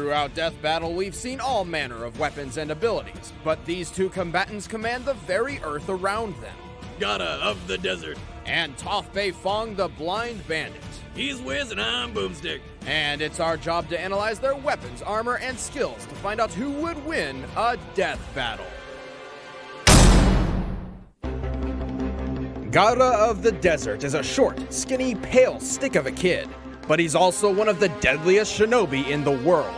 Throughout Death Battle, we've seen all manner of weapons and abilities, but these two combatants command the very earth around them. Gaara of the desert. And Toph Beifong, the blind bandit. He's Wiz and I'm Boomstick. And it's our job to analyze their weapons, armor, and skills to find out who would win a death battle. Gaara of the Desert is a short, skinny, pale stick of a kid, but he's also one of the deadliest shinobi in the world.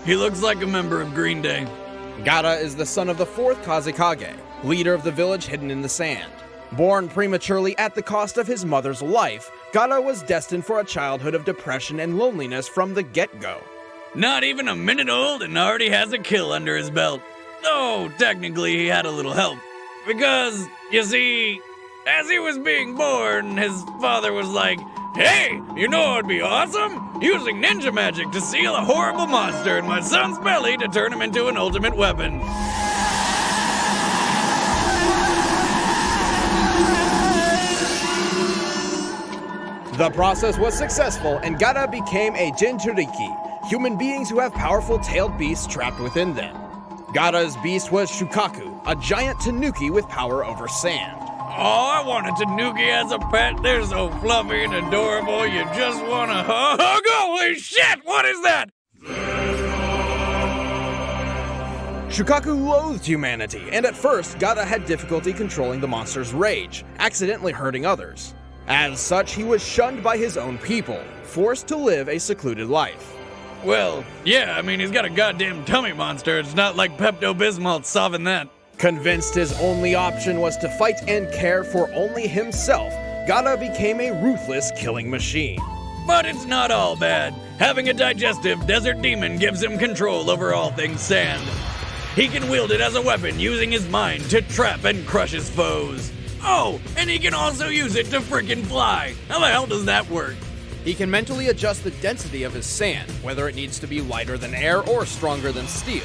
He looks like a member of Green Day. Gaara is the son of the 4th Kazekage, leader of the village hidden in the sand. Born prematurely at the cost of his mother's life, Gaara was destined for a childhood of depression and loneliness from the get-go. Not even a minute old and already has a kill under his belt. Though, technically he had a little help. Because, you see, as he was being born, his father was like, "Hey, you know what would be awesome? Using ninja magic to seal a horrible monster in my son's belly to turn him into an ultimate weapon." The process was successful, and Gaara became a Jinchuriki, human beings who have powerful tailed beasts trapped within them. Gaara's beast was Shukaku, a giant tanuki with power over sand. Oh, I want a tanuki as a pet. They're so fluffy and adorable, you just want to hug. Holy shit, what is that? Shukaku loathed humanity, and at first, Gaara had difficulty controlling the monster's rage, accidentally hurting others. As such, he was shunned by his own people, forced to live a secluded life. Well, yeah, I mean, he's got a goddamn tummy monster. It's not like Pepto-Bismol's solving that. Convinced his only option was to fight and care for only himself, Gaara became a ruthless killing machine. But it's not all bad. Having a digestive desert demon gives him control over all things sand. He can wield it as a weapon using his mind to trap and crush his foes. Oh, and he can also use it to frickin' fly. How the hell does that work? He can mentally adjust the density of his sand, whether it needs to be lighter than air or stronger than steel.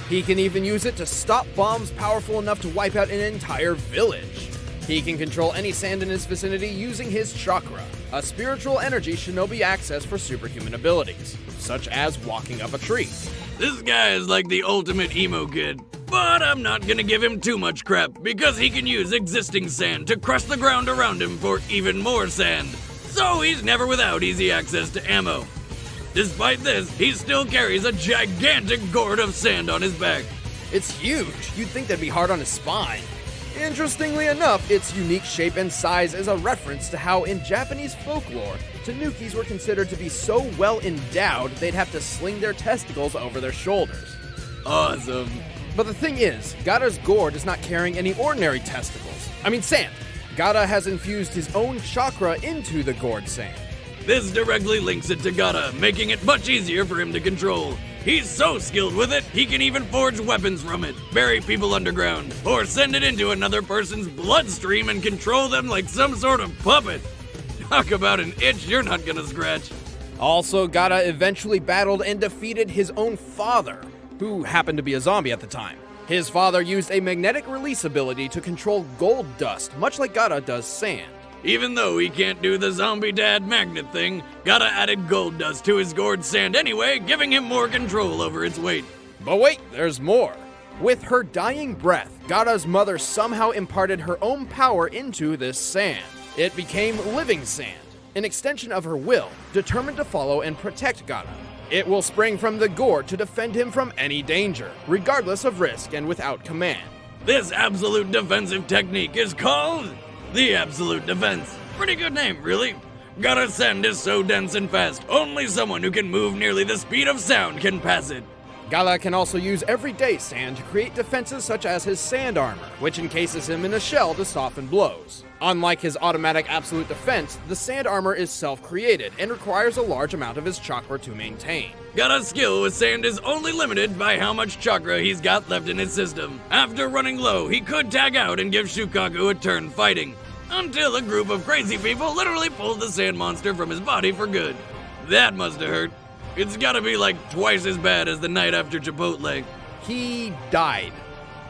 He can even use it to stop bombs powerful enough to wipe out an entire village. He can control any sand in his vicinity using his chakra, a spiritual energy shinobi access for superhuman abilities, such as walking up a tree. This guy is like the ultimate emo kid. But I'm not gonna give him too much crap, because he can use existing sand to crush the ground around him for even more sand. So he's never without easy access to ammo. Despite this, he still carries a gigantic gourd of sand on his back. It's huge. You'd think that'd be hard on his spine. Interestingly enough, its unique shape and size is a reference to how in Japanese folklore, tanukis were considered to be so well endowed they'd have to sling their testicles over their shoulders. Awesome. But the thing is, Gaara's gourd is not carrying any ordinary testicles. I mean sand. Gaara has infused his own chakra into the gourd sand. This directly links it to Gaara, making it much easier for him to control. He's so skilled with it, he can even forge weapons from it, bury people underground, or send it into another person's bloodstream and control them like some sort of puppet. Talk about an itch you're not gonna scratch. Also, Gaara eventually battled and defeated his own father, who happened to be a zombie at the time. His father used a magnetic release ability to control gold dust, much like Gaara does sand. Even though he can't do the zombie dad magnet thing, Gaara added gold dust to his gourd sand anyway, giving him more control over its weight. But wait, there's more. With her dying breath, Gaara's mother somehow imparted her own power into this sand. It became living sand, an extension of her will, determined to follow and protect Gaara. It will spring from the gourd to defend him from any danger, regardless of risk and without command. This absolute defensive technique is called the Absolute Defense. Pretty good name, really. Gaara's sand is so dense and fast, only someone who can move nearly the speed of sound can pass it. Gaara can also use everyday sand to create defenses such as his sand armor, which encases him in a shell to soften blows. Unlike his automatic absolute defense, the sand armor is self-created and requires a large amount of his chakra to maintain. Gaara's skill with sand is only limited by how much chakra he's got left in his system. After running low, he could tag out and give Shukaku a turn fighting, until a group of crazy people literally pulled the sand monster from his body for good. That must have hurt. It's gotta be like twice as bad as the night after Chipotle. He died.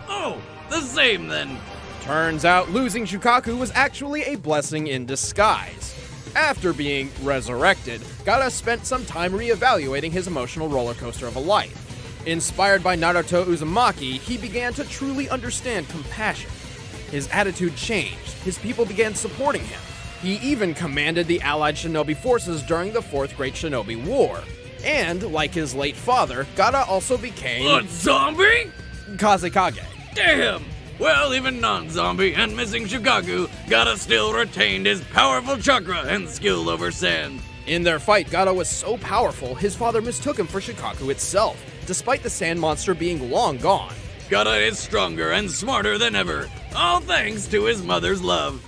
Oh, the same then. Turns out losing Shukaku was actually a blessing in disguise. After being resurrected, Gaara spent some time reevaluating his emotional roller coaster of a life. Inspired by Naruto Uzumaki, he began to truly understand compassion. His attitude changed, his people began supporting him. He even commanded the allied shinobi forces during the Fourth Great Shinobi War. And, like his late father, Gaara also became... A zombie? Kazekage. Damn! Well, even non-zombie and missing Shukaku, Gaara still retained his powerful chakra and skill over sand. In their fight, Gaara was so powerful, his father mistook him for Shukaku itself, despite the sand monster being long gone. Gaara is stronger and smarter than ever, all thanks to his mother's love.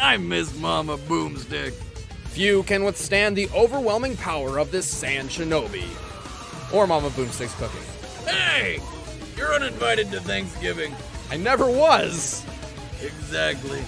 I miss Mama Boomstick. Few can withstand the overwhelming power of this sand shinobi. Or Mama Boomstick's cooking. Hey! You're uninvited to Thanksgiving. I never was! Exactly.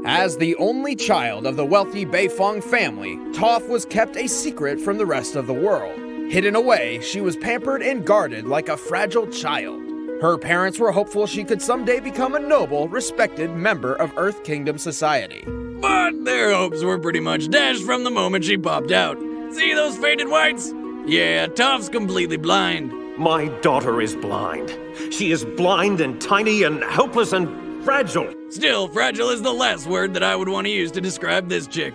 As the only child of the wealthy Beifong family, Toph was kept a secret from the rest of the world. Hidden away, she was pampered and guarded like a fragile child. Her parents were hopeful she could someday become a noble, respected member of Earth Kingdom society. But their hopes were pretty much dashed from the moment she popped out. See those faded whites? Yeah, Toph's completely blind. My daughter is blind. She is blind and tiny and helpless and fragile. Still, fragile is the last word that I would want to use to describe this chick.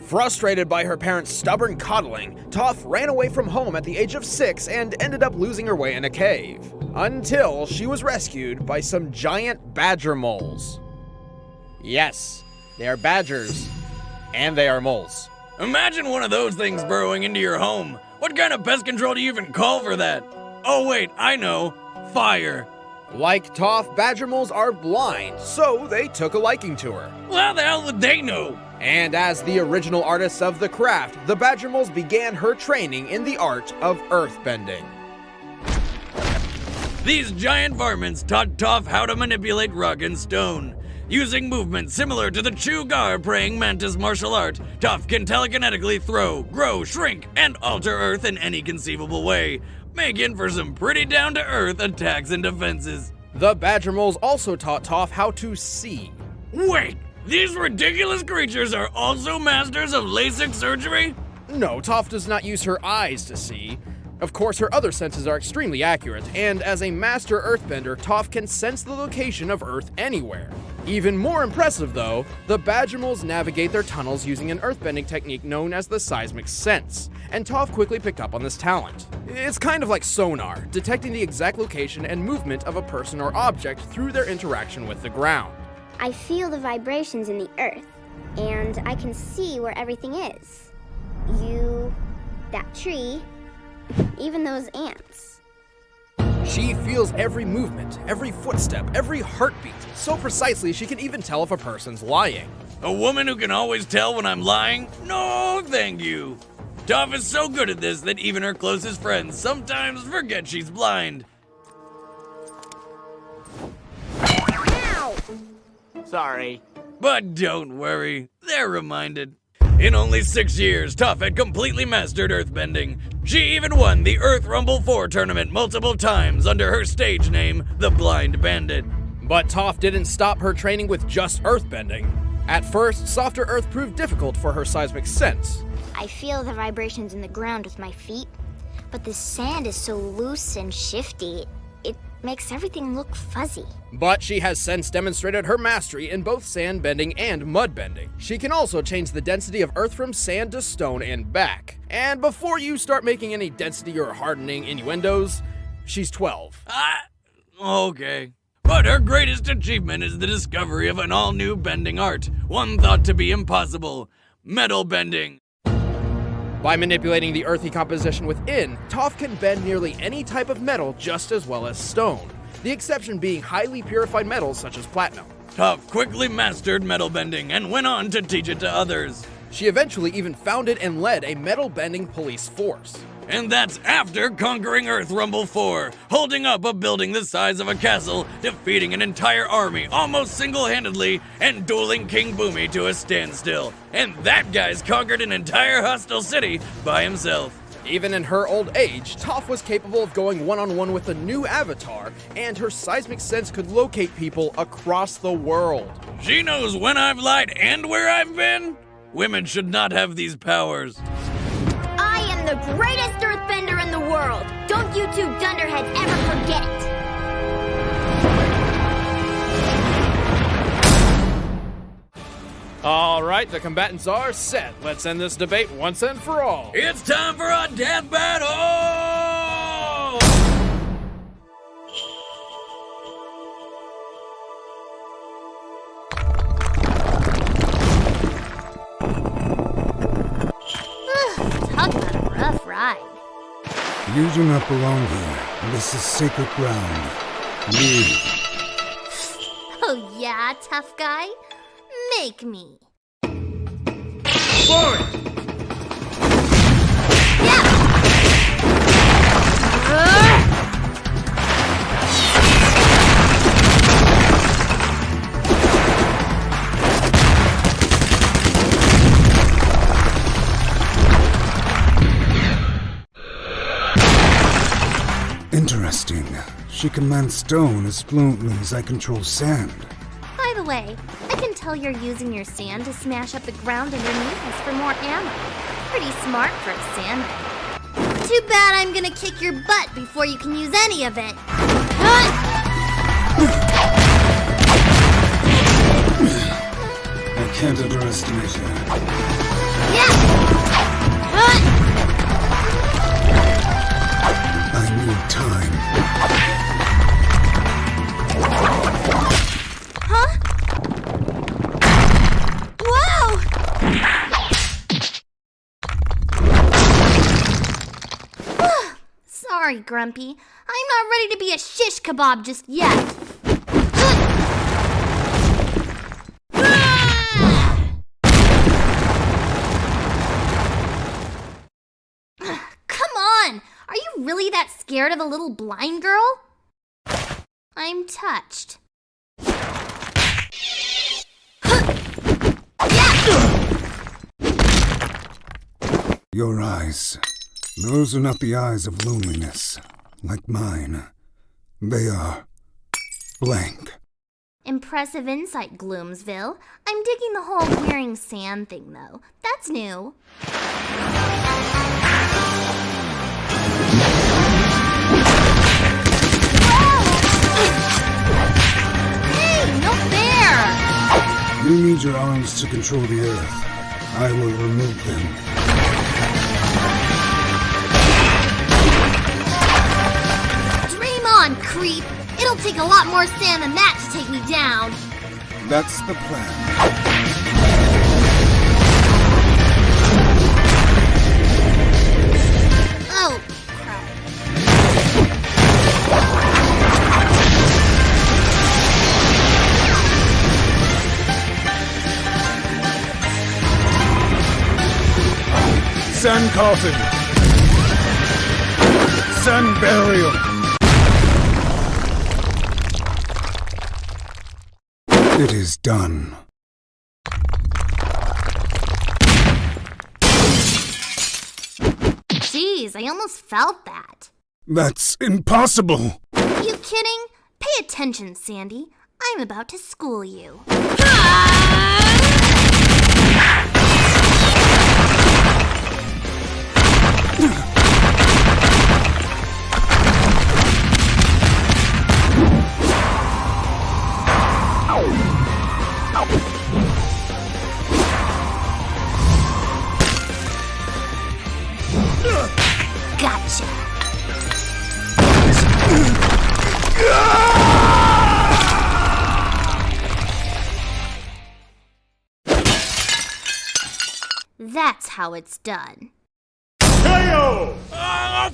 Frustrated by her parents' stubborn coddling, Toph ran away from home at the age of 6 and ended up losing her way in a cave. Until she was rescued by some giant badger moles. Yes, they are badgers. And they are moles. Imagine one of those things burrowing into your home. What kind of pest control do you even call for that? Oh wait, I know. Fire. Like Toph, badger moles are blind, so they took a liking to her. Well, how the hell would they know? And as the original artists of the craft, the badger moles began her training in the art of earthbending. These giant varmints taught Toph how to manipulate rock and stone. Using movements similar to the Chugar praying mantis martial art, Toph can telekinetically throw, grow, shrink, and alter Earth in any conceivable way, making for some pretty down-to-earth attacks and defenses. The badger moles also taught Toph how to see. Wait, these ridiculous creatures are also masters of LASIK surgery? No, Toph does not use her eyes to see. Of course, her other senses are extremely accurate, and as a master earthbender, Toph can sense the location of Earth anywhere. Even more impressive though, the badger moles navigate their tunnels using an earthbending technique known as the seismic sense, and Toph quickly picked up on this talent. It's kind of like sonar, detecting the exact location and movement of a person or object through their interaction with the ground. I feel the vibrations in the earth, and I can see where everything is. You, that tree, even those ants. She feels every movement, every footstep, every heartbeat, so precisely she can even tell if a person's lying. A woman who can always tell when I'm lying? No, thank you. Toph is so good at this that even her closest friends sometimes forget she's blind. Ow! Sorry. But don't worry, they're reminded. In only 6 years, Toph had completely mastered earthbending. She even won the Earth Rumble 4 tournament multiple times under her stage name, the Blind Bandit. But Toph didn't stop her training with just earthbending. At first, softer earth proved difficult for her seismic sense. I feel the vibrations in the ground with my feet, but the sand is so loose and shifty, it makes everything look fuzzy. But she has since demonstrated her mastery in both sand bending and mud bending. She can also change the density of earth from sand to stone and back. And before you start making any density or hardening innuendos, she's 12. Okay. But her greatest achievement is the discovery of an all-new bending art, one thought to be impossible: metal bending. By manipulating the earthy composition within, Toph can bend nearly any type of metal just as well as stone, the exception being highly purified metals such as platinum. Toph quickly mastered metal bending and went on to teach it to others. She eventually even founded and led a metal bending police force. And that's after conquering Earth Rumble 4, holding up a building the size of a castle, defeating an entire army almost single-handedly, and dueling King Boomy to a standstill. And that guy's conquered an entire hostile city by himself. Even in her old age, Toph was capable of going one-on-one with a new avatar, and her seismic sense could locate people across the world. She knows when I've lied and where I've been? Women should not have these powers. I am the greatest earthbender in the world. Don't you two dunderheads ever forget it. All right, the combatants are set. Let's end this debate once and for all. It's time for a death battle! Talk about a rough ride. You do not belong here. This is sacred ground. Leave. Oh yeah, tough guy? Make me. Forward! Yeah! Interesting. She commands stone as fluently as I control sand. By the way, I can tell you're using your sand to smash up the ground underneath us for more ammo. Pretty smart for a sandman. Too bad I'm gonna kick your butt before you can use any of it. I can't underestimate her. Yeah! I need time. Huh? Whoa! Sorry, Grumpy. I'm not ready to be a shish kebab just yet. Come on! Are you really that scared of a little blind girl? I'm touched. Your eyes. Those are not the eyes of loneliness, like mine. They are blank. Impressive insight, Gloomsville. I'm digging the whole wearing sand thing, though. That's new. Hey, no fair! You need your arms to control the earth. I will remove them. Dream on, creep! It'll take a lot more sand than that to take me down. That's the plan. Oh, crap. Sun coffin. Sun burial. It is done. Jeez, I almost felt that. That's impossible. You kidding? Pay attention, Sandy. I'm about to school you. Gotcha. That's how it's done. KO! Oh,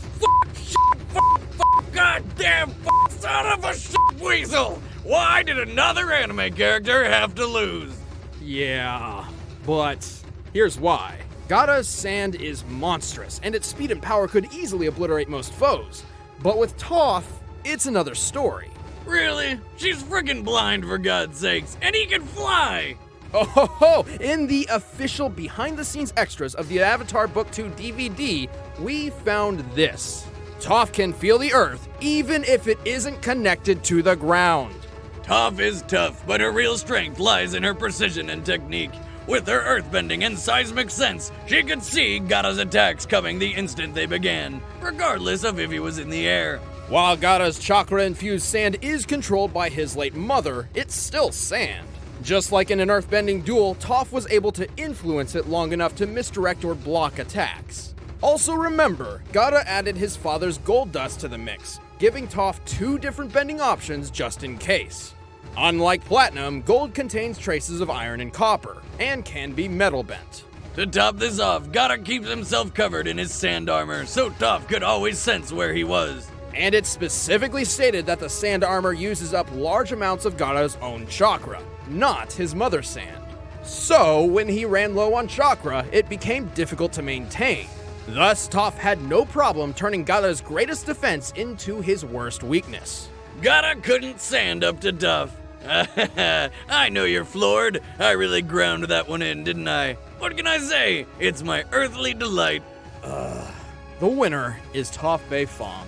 goddamn son of a weasel! Why did another anime character have to lose? Yeah, but here's why. Gaara's sand is monstrous, and its speed and power could easily obliterate most foes. But with Toph, it's another story. Really? She's friggin' blind, for God's sakes, and he can fly! Oh ho ho! In the official behind-the-scenes extras of the Avatar Book 2 DVD, we found this. Toph can feel the earth, even if it isn't connected to the ground. Toph is tough, but her real strength lies in her precision and technique. With her earthbending and seismic sense, she could see Gaara's attacks coming the instant they began, regardless of if he was in the air. While Gaara's chakra-infused sand is controlled by his late mother, it's still sand. Just like in an earthbending duel, Toph was able to influence it long enough to misdirect or block attacks. Also remember, Gaara added his father's gold dust to the mix, giving Toph 2 different bending options just in case. Unlike platinum, gold contains traces of iron and copper, and can be metal bent. To top this off, Gaara keeps himself covered in his sand armor, so Toph could always sense where he was. And it's specifically stated that the sand armor uses up large amounts of Gaara's own chakra, not his mother's sand. So, when he ran low on chakra, it became difficult to maintain. Thus, Toph had no problem turning Gaara's greatest defense into his worst weakness. Gaara couldn't stand up to Toph. I know you're floored. I really ground that one in, didn't I? What can I say? It's my earthly delight. The winner is Toph Bay Fong.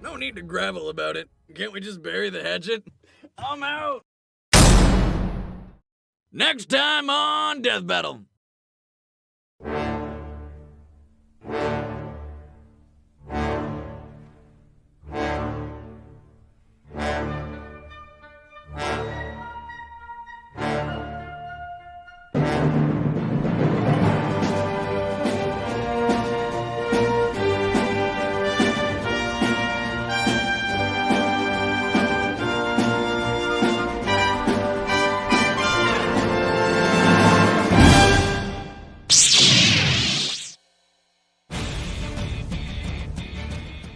No need to gravel about it. Can't we just bury the hatchet? I'm out. Next time on Death Battle.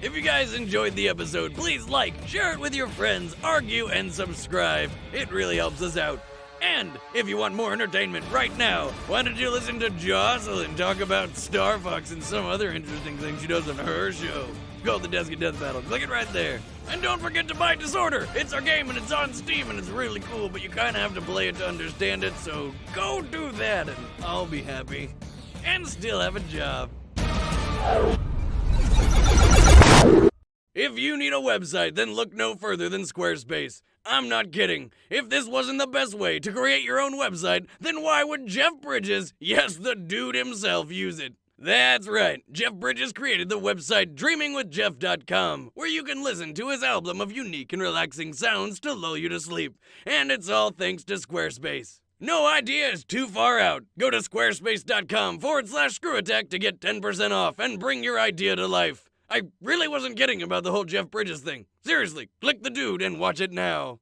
If you guys enjoyed the episode, please like, share it with your friends, argue, and subscribe. It really helps us out. And if you want more entertainment right now, why don't you listen to Jocelyn talk about Star Fox and some other interesting things she does on her show? Called The Desk of Death Battle. Click it right there. And don't forget to buy Disorder. It's our game and it's on Steam and it's really cool, but you kind of have to play it to understand it, so go do that and I'll be happy. And still have a job. If you need a website, then look no further than Squarespace. I'm not kidding. If this wasn't the best way to create your own website, then why would Jeff Bridges, yes, the dude himself, use it? That's right. Jeff Bridges created the website dreamingwithjeff.com, where you can listen to his album of unique and relaxing sounds to lull you to sleep. And it's all thanks to Squarespace. No idea is too far out. Go to squarespace.com/screwattack to get 10% off and bring your idea to life. I really wasn't kidding about the whole Jeff Bridges thing. Seriously, click the dude and watch it now.